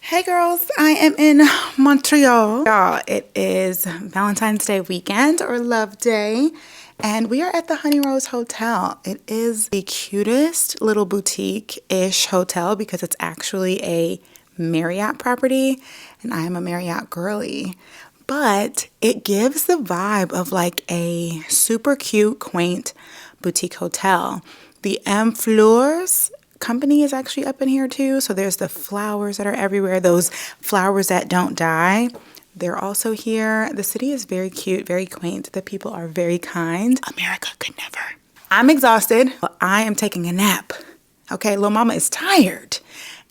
Hey girls, I am in Montreal. Y'all, it is Valentine's Day weekend or Love Day, and we are at the Honey Rose Hotel. It is the cutest little boutique-ish hotel because it's actually a Marriott property, and I am a Marriott girly. But it gives the vibe of like a super cute, quaint boutique hotel. The M Fleurs company is actually up in here too. So there's the flowers that are everywhere, those flowers that don't die. They're also here. The city is very cute, very quaint. The people are very kind. America could never. I'm exhausted. I am taking a nap. Okay, Lil Mama is tired.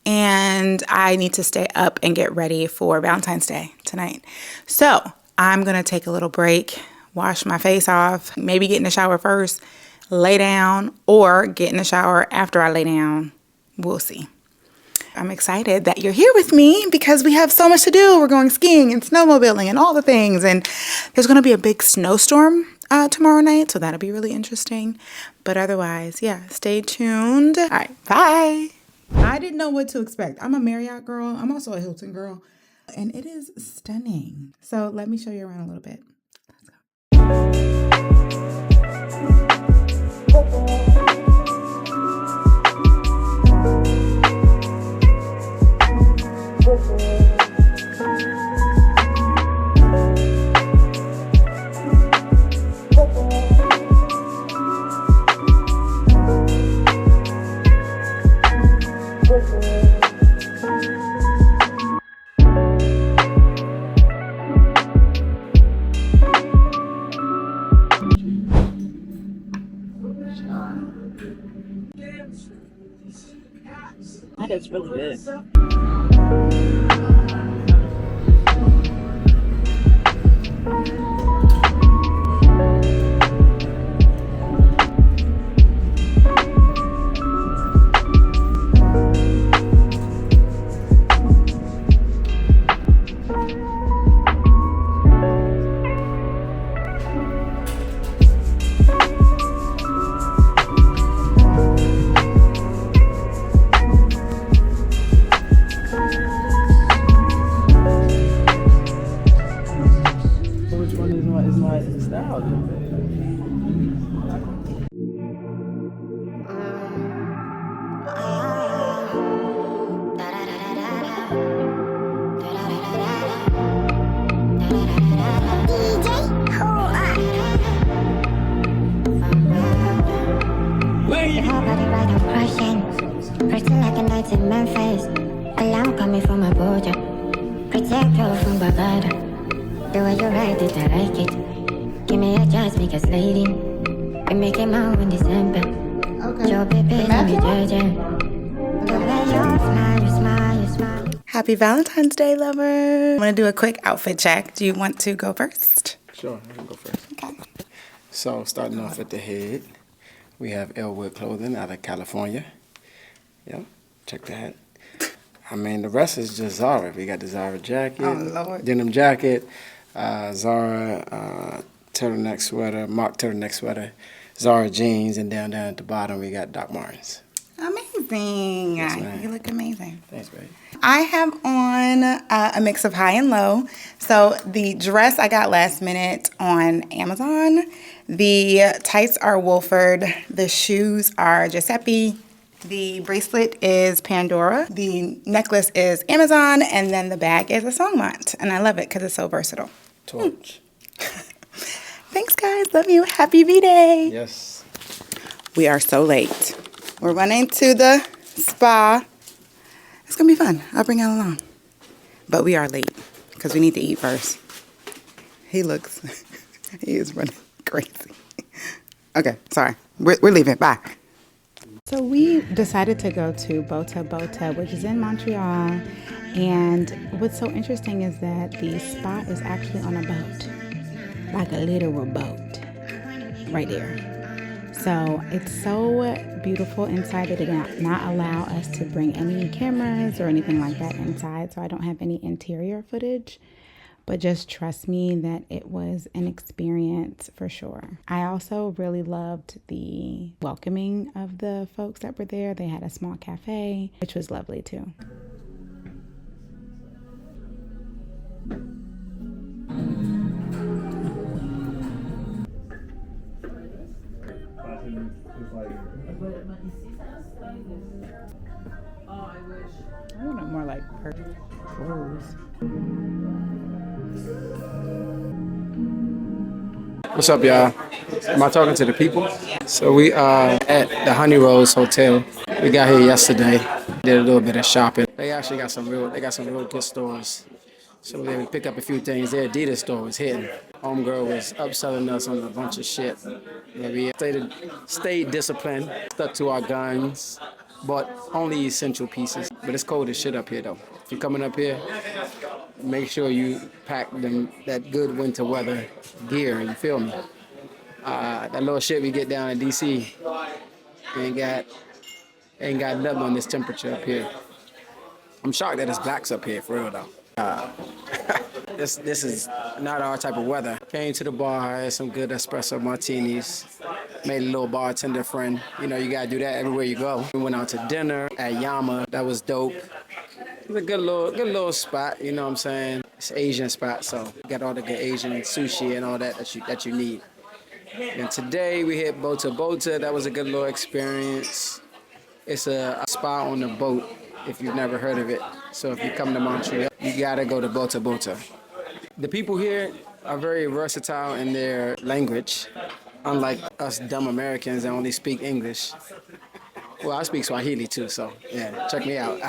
And I need to stay up and get ready for Valentine's Day tonight. So I'm gonna take a little break, wash my face off, maybe get in the shower first, lay down, or get in the shower after I lay down. We'll see. I'm excited that you're here with me because we have so much to do. We're going skiing and snowmobiling and all the things. And there's going to be a big snowstorm tomorrow night, so that'll be really interesting. But otherwise, yeah, stay tuned. All right, bye. I didn't know what to expect. I'm a Marriott girl. I'm also a Hilton girl. And it is stunning. So let me show you around a little bit. Let's go. That is really good. In my face, alarm coming from my border. Protect her from Bavada. The way you ride it, I like it. Give me a chance, make us lady. We make him out in December. Okay. Your baby, let me judge him. The way you smile, you smile, you smile. Happy Valentine's Day, lover. I'm gonna do a quick outfit check. Do you want to go first? Sure, I can go first. Okay. So starting off at the head, we have Elwood Clothing out of California. Yep, check that. I mean, the rest is just Zara. We got the Zara jacket, denim jacket, Zara turtleneck sweater, mock turtleneck sweater, Zara jeans, and down at the bottom we got Doc Martens. Amazing. Yes, You look amazing. Thanks, babe. I have on a mix of high and low. So the dress I got last minute on Amazon. The tights are Wolford. The shoes are Giuseppe. The bracelet is Pandora. The necklace is Amazon. And then the bag is a Songmont. And I love it because it's so versatile. Torch. Thanks, guys. Love you. Happy V-Day. Yes. We are so late. We're running to the spa. It's going to be fun. I'll bring y'all along. But we are late because we need to eat first. He is running crazy. Okay, sorry. We're leaving. Bye. So we decided to go to Bota Bota, which is in Montreal. And what's so interesting is that the spa is actually on a boat, like a literal boat, right there. So it's so beautiful inside. They did not allow us to bring any cameras or anything like that inside, so I don't have any interior footage. But just trust me that it was an experience for sure. I also really loved the welcoming of the folks that were there. They had a small cafe, which was lovely too. like clothes. What's up, y'all? Am I talking to the people? So we are at the Honey Rose Hotel. We got here yesterday. Did a little bit of shopping. They actually got some real good stores. So we pick up a few things. Their Adidas store was hitting. Homegirl was upselling us on a bunch of shit. Yeah, we stayed disciplined, stuck to our guns, bought only essential pieces. But it's cold as shit up here though. If you're coming up here, make sure you pack that good winter weather gear, you feel me? That little shit we get down in DC ain't got nothing on this temperature up here. I'm shocked that it's blacks up here, for real though. This is not our type of weather. Came to the bar, had some good espresso martinis, made a little bartender friend. You know, you gotta do that everywhere you go. We went out to dinner at Yama, that was dope. It was a good little spot, you know what I'm saying? It's an Asian spot, so got all the good Asian sushi and all that you need. And today we hit Bota Bota. That was a good little experience. It's a spa on the boat, if you've never heard of it. So if you come to Montreal, you gotta go to Bota Bota. The people here are very versatile in their language, unlike us dumb Americans that only speak English. Well, I speak Swahili too, so yeah, check me out.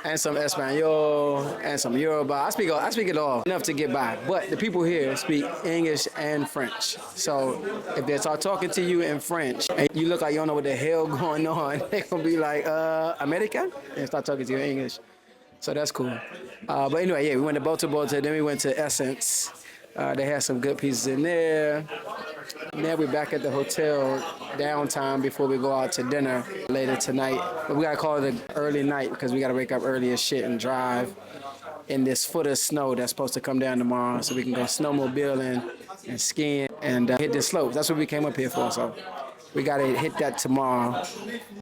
And some Espanol and some Yoruba. I speak it all enough to get by. But the people here speak English and French. So if they start talking to you in French and you look like you don't know what the hell going on, they're gonna be like, American? And start talking to you in English. So that's cool. But anyway, yeah, we went to Bota Bota, then we went to Essence. They had some good pieces in there. Now we're back at the hotel downtime before we go out to dinner later tonight. But we gotta call it an early night because we gotta wake up early as shit and drive in this foot of snow that's supposed to come down tomorrow so we can go snowmobiling and skiing and hit the slopes. That's what we came up here for. So we gotta hit that tomorrow.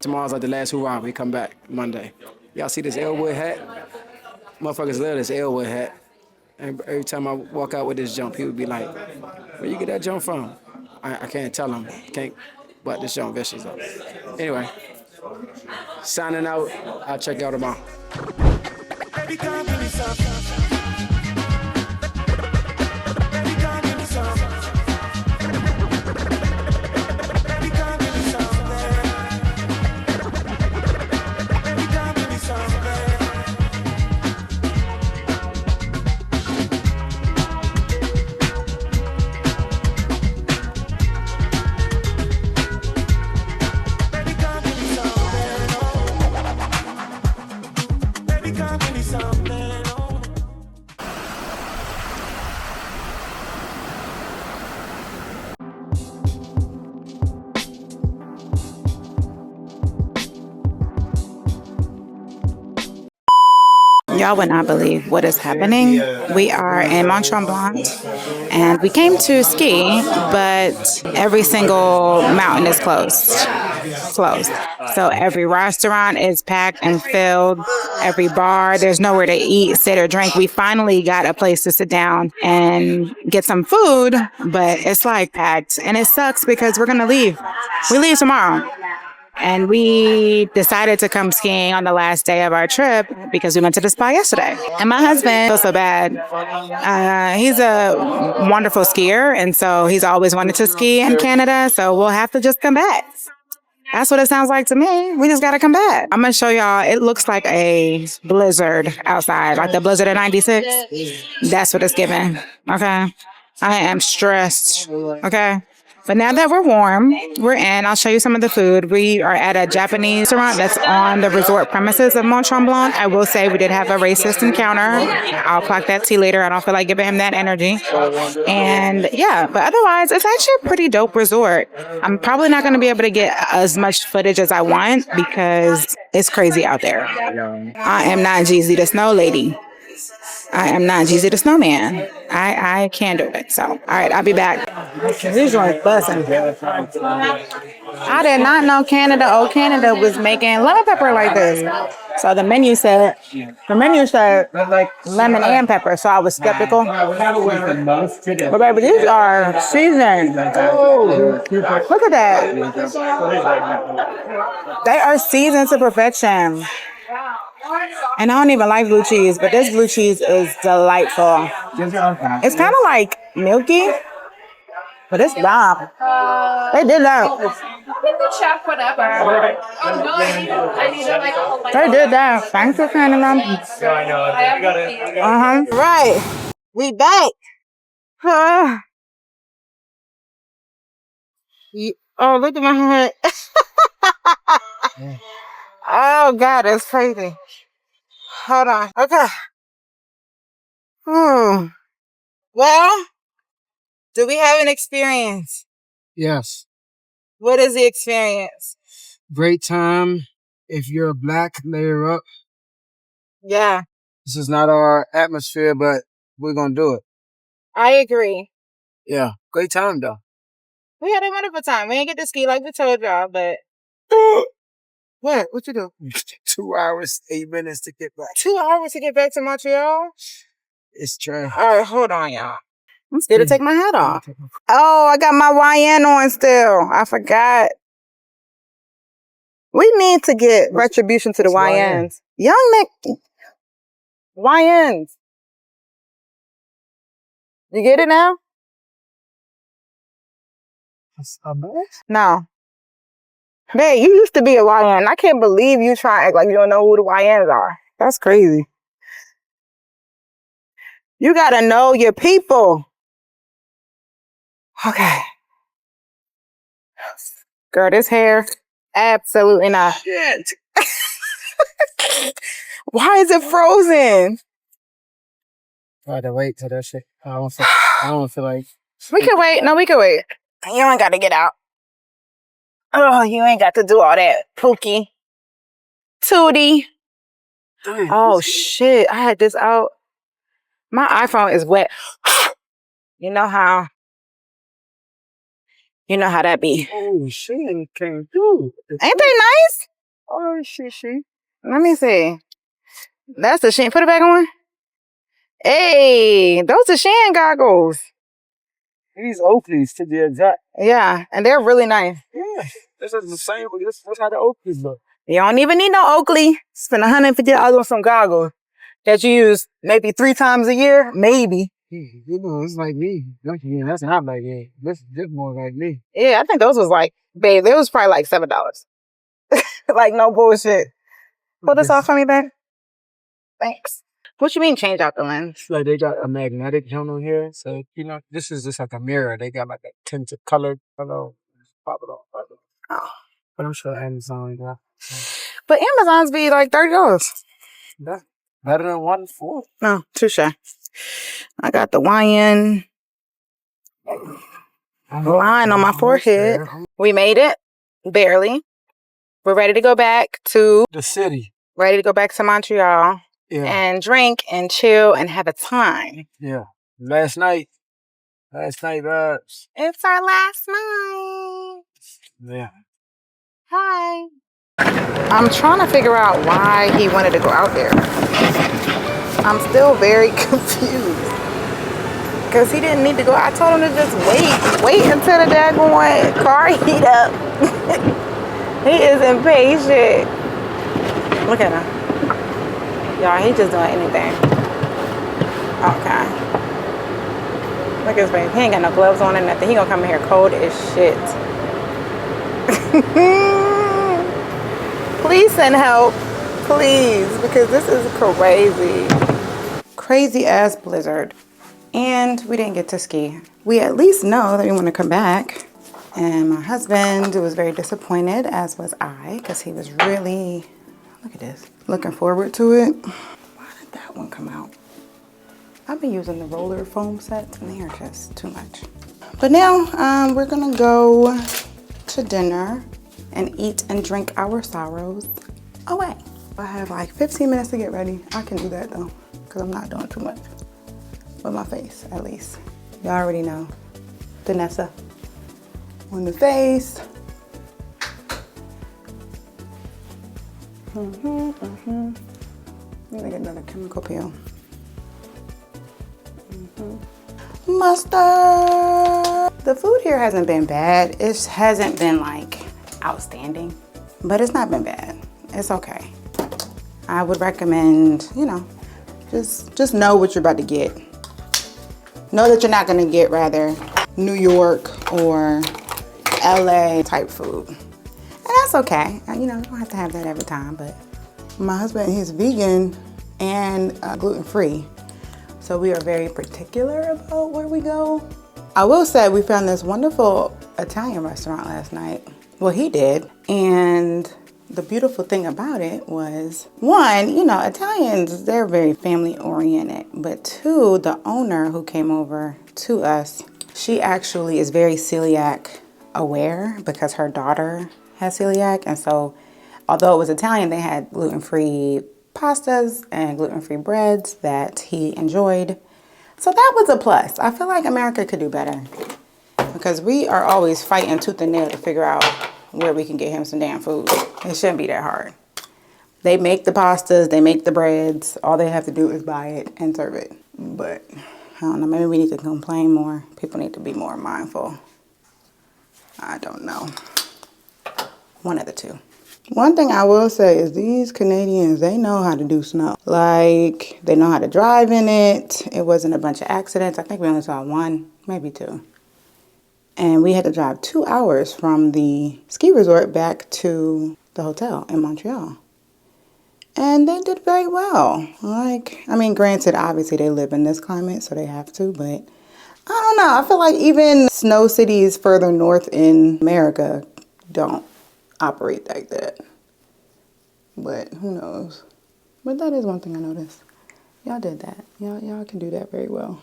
Tomorrow's like the last hurrah. We come back Monday. Y'all see this Elwood hat? Motherfuckers love this Elwood hat. And every time I walk out with this jump, people be like, where you get that jump from? I can't tell them. Can't, but this jump vicious though. Anyway, signing out. I'll check y'all tomorrow. Y'all would not believe what is happening. We are in Montreal and we came to ski, but every single mountain is closed. So every restaurant is packed and filled. Every bar, there's nowhere to eat, sit, or drink. We finally got a place to sit down and get some food, but it's like packed. And it sucks because we're going to leave. We leave tomorrow. And we decided to come skiing on the last day of our trip because we went to the spa yesterday. And my husband feels so bad. He's a wonderful skier, and so he's always wanted to ski in Canada, so we'll have to just come back. That's what it sounds like to me. We just got to come back. I'm going to show y'all. It looks like a blizzard outside, like the blizzard of 96. That's what it's giving. Okay? I am stressed. Okay? But now that we're warm, we're in. I'll show you some of the food. We are at a Japanese restaurant that's on the resort premises of Montreal. I will say we did have a racist encounter. I'll clock that tea later. I don't feel like giving him that energy. And yeah, but otherwise, it's actually a pretty dope resort. I'm probably not going to be able to get as much footage as I want because it's crazy out there. I am not Jeezy the Snow Lady. I am not Jeezy the Snowman. I can't do it. So, all right, I'll be back. This joint's busting. I did not know Canada was making lemon pepper like this. So the menu said lemon and pepper. So I was skeptical. But baby, these are seasoned. Look at that. They are seasoned to perfection. And I don't even like blue cheese, but this blue cheese is delightful. It's kind of like milky, but it's bomb. They did that. They did that. Thanks for sending them. Right. We back. Oh, look at my head. Oh, God, that's crazy. Hold on. Okay. Well, do we have an experience? Yes. What is the experience? Great time. If you're black, layer up. Yeah. This is not our atmosphere, but we're going to do it. I agree. Yeah. Great time, though. We had a wonderful time. We didn't get to ski like we told y'all, but... What? What you do? 2 hours, 8 minutes to get back. 2 hours to get back to Montreal? It's trash. All right, hold on, y'all. I'm scared to take my hat off. Oh, I got my YN on still. I forgot. We need to get retribution to the YNs. Young Nick. YNs. You get it now? No. Babe, you used to be a YN. I can't believe you try to act like you don't know who the YNs are. That's crazy. You gotta know your people. Okay. Girl, this hair, absolutely not. Shit. Why is it frozen? I had to wait till that shit. I don't feel like... We can wait. No, we can wait. You ain't got to get out. Oh, you ain't got to do all that. Pookie. Tootie. Oh, shit. I had this out. My iPhone is wet. You know how that be. Oh, shit came through. Ain't they nice? Oh, shit. Let me see. That's the Shein. Put it back on. Hey, those are Shein goggles. These Oakleys to the exact. Yeah, and they're really nice. Yeah, this is the same. That's how the Oakleys look. You don't even need no Oakley. Spend $150 on some goggles that you use maybe 3 times a year, maybe. You know, it's like me. That's not like me. This more like me. Yeah, I think those was like, babe, they was probably like $7. Like, no bullshit. Pull this off for me, babe. Thanks. What you mean change out the lens? Like they got a magnetic joint on here. So, this is just like a mirror. They got like a tinted color. Hello. Pop it off. Oh. But I'm sure Amazon got. But Amazon's be like $30. That's better than 1.4. No, touche. I got the YN line on my forehead. We made it. Barely. We're ready to go back to the city. Ready to go back to Montreal. Yeah. And drink and chill and have a time. Yeah. Last night, it's our last night. Yeah. Hi. I'm trying to figure out why he wanted to go out there. I'm still very confused. Because he didn't need to go. I told him to just wait until the daggone car heat up. He is impatient. Look at him. Y'all, he just doing anything. Okay. Look at his face. He ain't got no gloves on or nothing. He gonna come in here cold as shit. Please send help. Please. Because this is crazy. Crazy ass blizzard. And we didn't get to ski. We at least know that we want to come back. And my husband was very disappointed, as was I, because he was really... Look at this. Looking forward to it. Why did that one come out? I've been using the roller foam sets and they are just too much. But now we're gonna go to dinner and eat and drink our sorrows away. I have like 15 minutes to get ready. I can do that though, because I'm not doing too much. With my face, at least. Y'all already know. Danessa on the face. Let me get another chemical peel. Mustard. The food here hasn't been bad. It hasn't been like outstanding, but it's not been bad. It's okay. I would recommend, you know, just know what you're about to get. Know that you're not gonna get rather New York or LA type food. And that's okay. You know, you don't have to have that every time, but my husband, he's vegan and gluten-free. So we are very particular about where we go. I will say we found this wonderful Italian restaurant last night. Well, he did. And the beautiful thing about it was, one, you know, Italians, they're very family oriented. But two, the owner who came over to us, she actually is very celiac aware because her daughter has celiac. And so although it was Italian, they had gluten-free pastas and gluten-free breads that he enjoyed. So that was a plus. I feel like America could do better because we are always fighting tooth and nail to figure out where we can get him some damn food. It shouldn't be that hard. They make the pastas, they make the breads. All they have to do is buy it and serve it. But I don't know, maybe we need to complain more. People need to be more mindful. I don't know. One of the two. One thing I will say is these Canadians, they know how to do snow. Like, they know how to drive in it. It wasn't a bunch of accidents. I think we only saw one, maybe two. And we had to drive 2 hours from the ski resort back to the hotel in Montreal. And they did very well. Like, I mean, granted, obviously they live in this climate, so they have to, but I don't know. I feel like even snow cities further north in America don't operate like that. But who knows? But that is one thing I noticed. Y'all did that. Y'all can do that very well.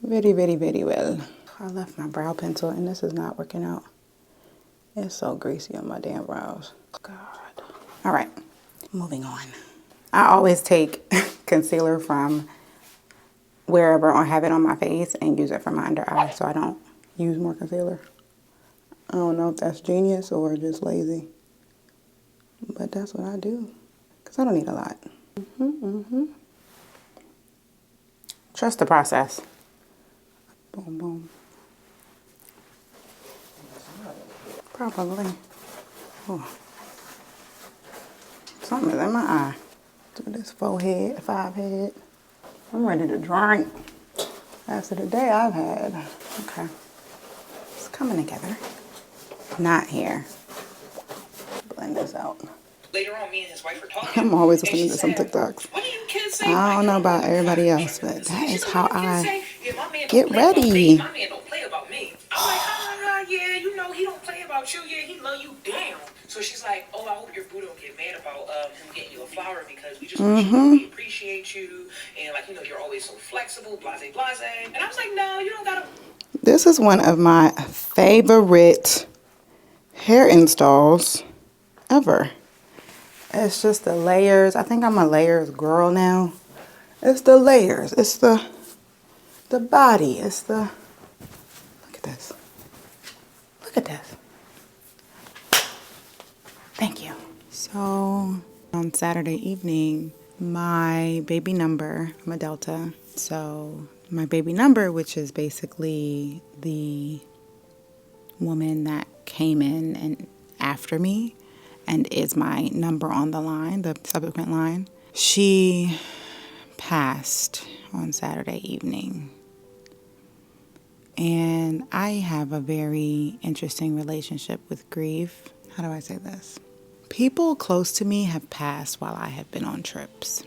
Very, very, very well. I left my brow pencil and this is not working out. It's so greasy on my damn brows. God. All right, moving on. I always take concealer from wherever I have it on my face and use it for my under eye so I don't use more concealer. I don't know if that's genius or just lazy. But that's what I do. Because I don't need a lot. Trust the process. Boom, boom. Probably. Oh. Something is in my eye. Do this 5 head. I'm ready to drink after the day I've had. Okay. It's coming together. Not here. Blend this out. Later on, me and his wife were talking. I'm always listening to some TikToks. What do you kids say? I don't know about everybody else, but that is how I get ready. My man don't play about me. I'm like, yeah, you know he don't play about you. Yeah, he love you down. So she's like, oh, I hope your boo don't get mad about him getting you a flower because we just want you to know we appreciate you and like you know you're always so flexible, blase blase. And I was like, no, you don't gotta. This is one of my favorite hair installs ever. It's just the layers. I think I'm a layers girl now. It's the layers. It's the body. It's the, look at this. Look at this. Thank you. So on Saturday evening, my baby number, I'm a Delta. So my baby number, which is basically the woman that came in and after me and is my number on the line, the subsequent line, she passed on Saturday evening. And I have a very interesting relationship with grief. How do I say this? People close to me have passed while I have been on trips.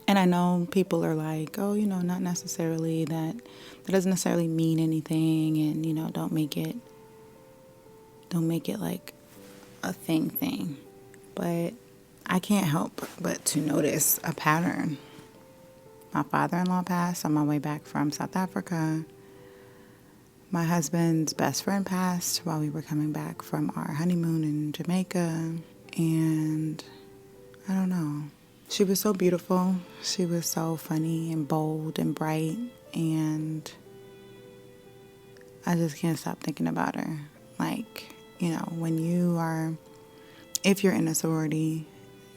And I know people are like, oh, you know, not necessarily that doesn't necessarily mean anything, and, you know, don't make it like a thing. But I can't help but to notice a pattern. My father-in-law passed on my way back from South Africa. My husband's best friend passed while we were coming back from our honeymoon in Jamaica. And I don't know. She was so beautiful. She was so funny and bold and bright. And I just can't stop thinking about her. Like, you know, if you're in a sorority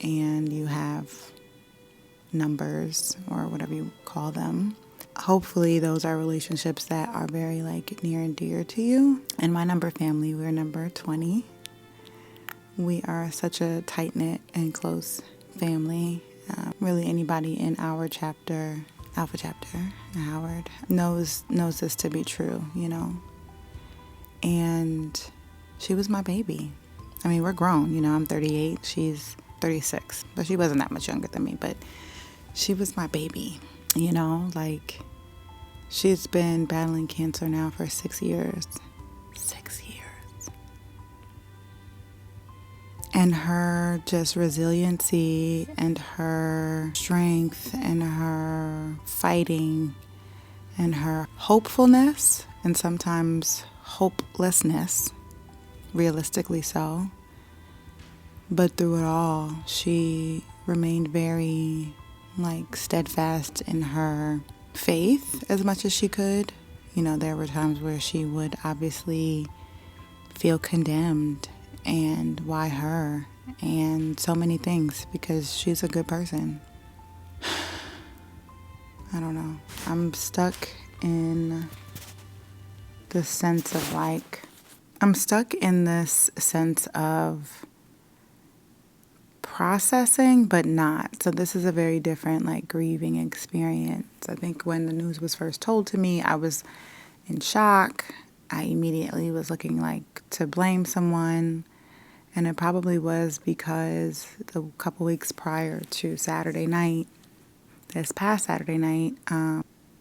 and you have numbers or whatever you call them, hopefully those are relationships that are very like near and dear to you. In my number family, we're number 20. We are such a tight-knit and close family. Really anybody in our chapter, Alpha chapter, Howard, knows this to be true, you know. And she was my baby. I mean, we're grown, you know, I'm 38, she's 36, but she wasn't that much younger than me, but she was my baby, you know, like she's been battling cancer now for 6 years. 6 years. And her just resiliency and her strength and her fighting and her hopefulness and sometimes hopelessness, realistically so. But through it all, she remained very steadfast in her faith as much as she could. You know, there were times where she would obviously feel condemned and why her and so many things because she's a good person. I don't know. I'm stuck in this sense of processing, but not. So this is a very different grieving experience. I think when the news was first told to me, I was in shock. I immediately was looking to blame someone. And it probably was because the couple weeks prior to Saturday night, this past Saturday night,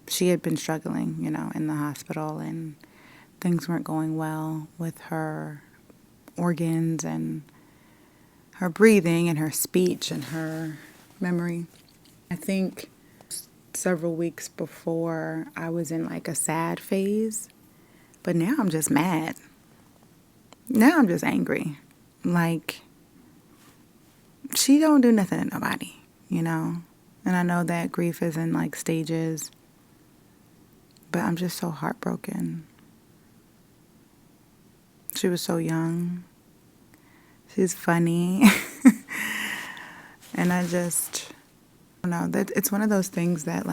she had been struggling, you know, in the hospital and things weren't going well with her organs and her breathing and her speech and her memory. I think several weeks before I was in a sad phase, but now I'm just mad. Now I'm just angry. She don't do nothing to nobody, you know? And I know that grief is in stages, but I'm just so heartbroken. She was so young. She's funny. And I don't know, that it's one of those things that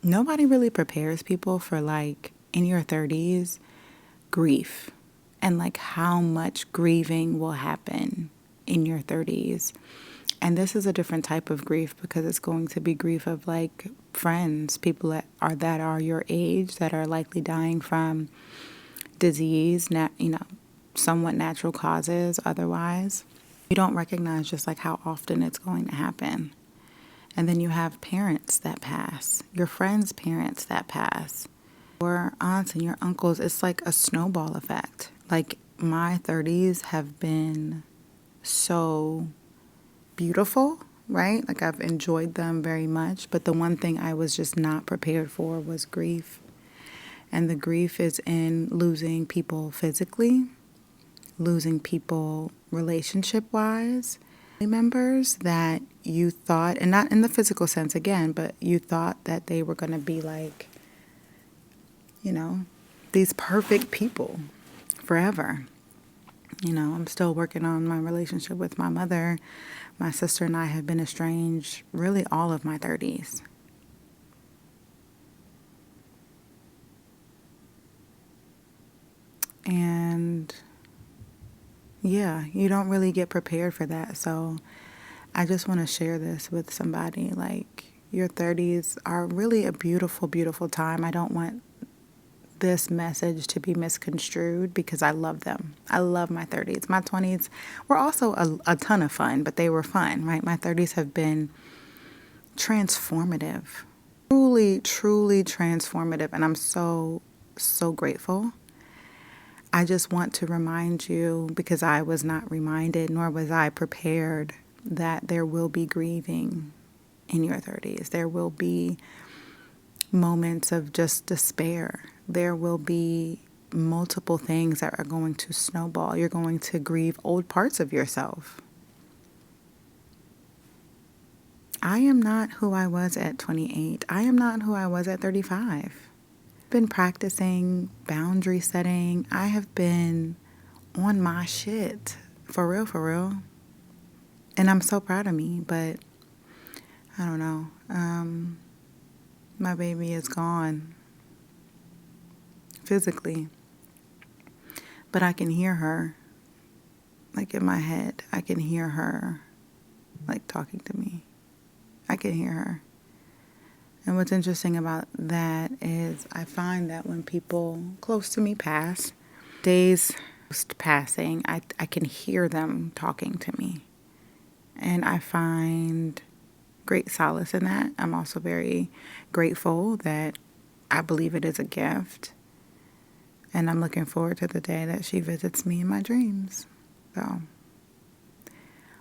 nobody really prepares people for in your 30s grief. And how much grieving will happen in your 30s. And this is a different type of grief because it's going to be grief of friends, people that are your age that are likely dying from disease, somewhat natural causes otherwise. You don't recognize just how often it's going to happen. And then you have parents that pass, your friends' parents that pass, your aunts and your uncles. It's a snowball effect. My 30s have been so beautiful, right? I've enjoyed them very much. But the one thing I was just not prepared for was grief. And the grief is in losing people physically, losing people relationship-wise, members that you thought, and not in the physical sense again, but you thought that they were going to be these perfect people forever. You know, I'm still working on my relationship with my mother. My sister and I have been estranged really all of my 30s. And yeah, you don't really get prepared for that. So I just want to share this with somebody. Your 30s are really a beautiful, beautiful time. I don't want this message to be misconstrued because I love them. I love my 30s. My 20s were also a ton of fun, but they were fun, right? My 30s have been transformative, truly, truly transformative. And I'm so, so grateful. I just want to remind you, because I was not reminded, nor was I prepared, that there will be grieving in your 30s. There will be moments of just despair. There will be multiple things that are going to snowball. You're going to grieve old parts of yourself. I am not who I was at 28. I am not who I was at 35. I've been practicing boundary setting. I have been on my shit. For real, for real. And I'm so proud of me, but I don't know. My baby is gone physically, but I can hear her. like in my head, I can hear her like talking to me. I can hear her. And what's interesting about that is I find that when people close to me pass, days post passing, I can hear them talking to me. And I find great solace in that. I'm also very grateful that I believe it is a gift. And I'm looking forward to the day that she visits me in my dreams. So,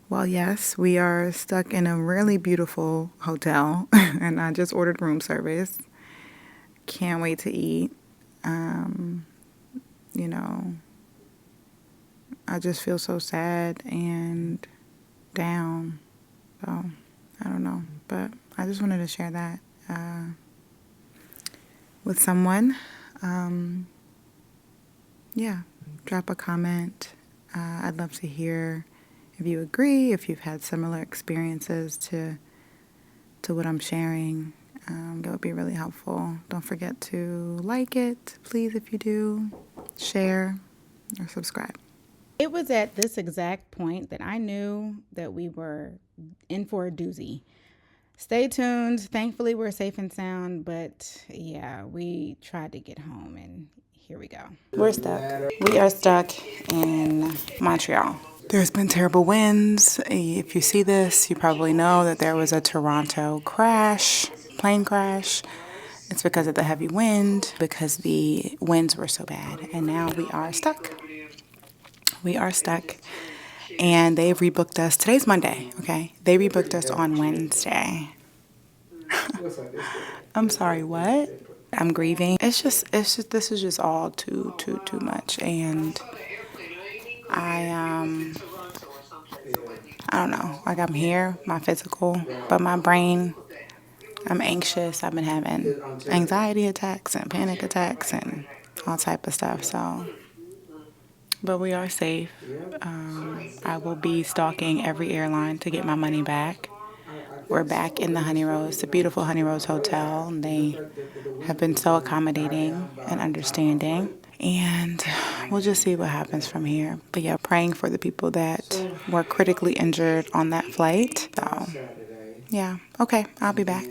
well, yes, we are stuck in a really beautiful hotel, and I just ordered room service. Can't wait to eat. You know, I just feel so sad and down. So, I don't know. But I just wanted to share that with someone. Yeah, drop a comment. I'd love to hear if you agree, if you've had similar experiences to what I'm sharing. That would be really helpful. Don't forget to like it, please, if you do. Share or subscribe. It was at this exact point that I knew that we were in for a doozy. Stay tuned. Thankfully, we're safe and sound, but yeah, we tried to get home, and here we go. We're stuck. We are stuck in Montreal. There's been terrible winds. If you see this, you probably know that there was a Toronto crash, plane crash. It's because of the heavy wind, because the winds were so bad, and now we are stuck. We are stuck, and they rebooked us. Today's Monday, okay? They rebooked us on Wednesday. I'm sorry, what? I'm grieving. It's just, this is just all too much, and I don't know. Like, I'm here, my physical, but my brain, I'm anxious. I've been having anxiety attacks and panic attacks and all type of stuff. So, but we are safe. I will be stalking every airline to get my money back. We're back in the Honey Rose, the beautiful Honey Rose Hotel. They have been so accommodating and understanding. And we'll just see what happens from here. But yeah, praying for the people that were critically injured on that flight. So, yeah. Okay, I'll be back.